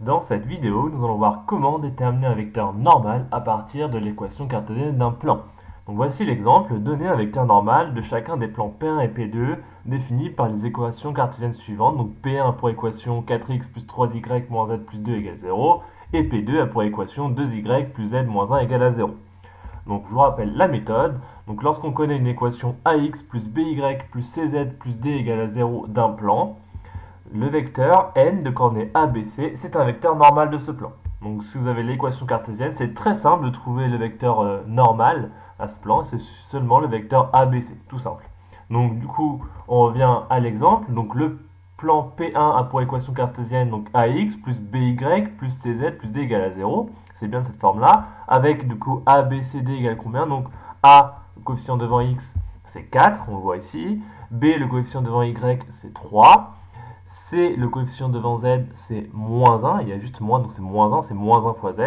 Dans cette vidéo, nous allons voir comment déterminer un vecteur normal à partir de l'équation cartésienne d'un plan. Donc voici l'exemple, donner un vecteur normal de chacun des plans P1 et P2 définis par les équations cartésiennes suivantes. Donc P1 a pour équation 4x plus 3y moins z plus 2 égale 0 et P2 a pour équation 2y plus z moins 1 égale à 0. Donc je vous rappelle la méthode. Donc lorsqu'on connaît une équation ax plus by plus cz plus d égale à 0 d'un plan, le vecteur n de coordonnées ABC, c'est un vecteur normal de ce plan. Donc si vous avez l'équation cartésienne, c'est très simple de trouver le vecteur normal à ce plan, c'est seulement le vecteur ABC, tout simple. Donc du coup, on revient à l'exemple. Donc le plan P1 a pour équation cartésienne donc AX plus BY plus CZ plus D égale à 0. C'est bien cette forme-là. Avec du coup ABCD égale combien? Donc A, le coefficient devant X, c'est 4, on le voit ici. B, le coefficient devant Y, c'est 3. C, le coefficient devant Z, c'est moins 1. Il y a juste moins, donc c'est moins 1, c'est moins 1 fois Z.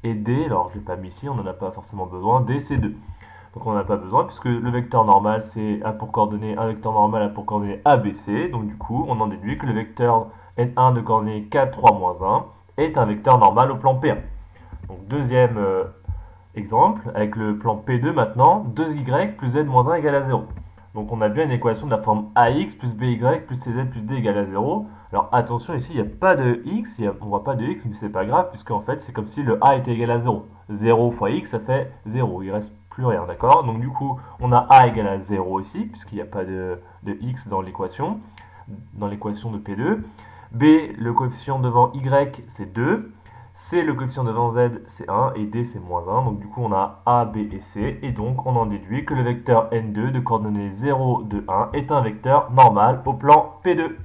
Et D, alors je ne l'ai pas mis ici, on n'en a pas forcément besoin. D, c'est 2. Donc on n'en a pas besoin puisque le vecteur normal, c'est A pour coordonnées, un vecteur normal a pour coordonnées ABC. Donc du coup, on en déduit que le vecteur N1 de coordonnées 4, 3, moins 1 est un vecteur normal au plan P1. Donc deuxième exemple, avec le plan P2 maintenant, 2y plus z moins 1 égale à 0. Donc on a bien une équation de la forme ax plus by plus cz plus d égale à 0. Alors attention, ici il n'y a pas de x, on ne voit pas de x, mais c'est pas grave, puisque en fait c'est comme si le a était égal à 0. 0 fois x, ça fait 0, il reste plus rien, d'accord? Donc du coup, on a a égale à 0 ici, puisqu'il n'y a pas de x dans l'équation de P2. B, le coefficient devant y, c'est 2. C, le coefficient devant z, c'est 1, et D, c'est moins 1. Donc du coup, on a A, B et C, et donc on en déduit que le vecteur N2 de coordonnées 0, 2, 1 est un vecteur normal au plan P2.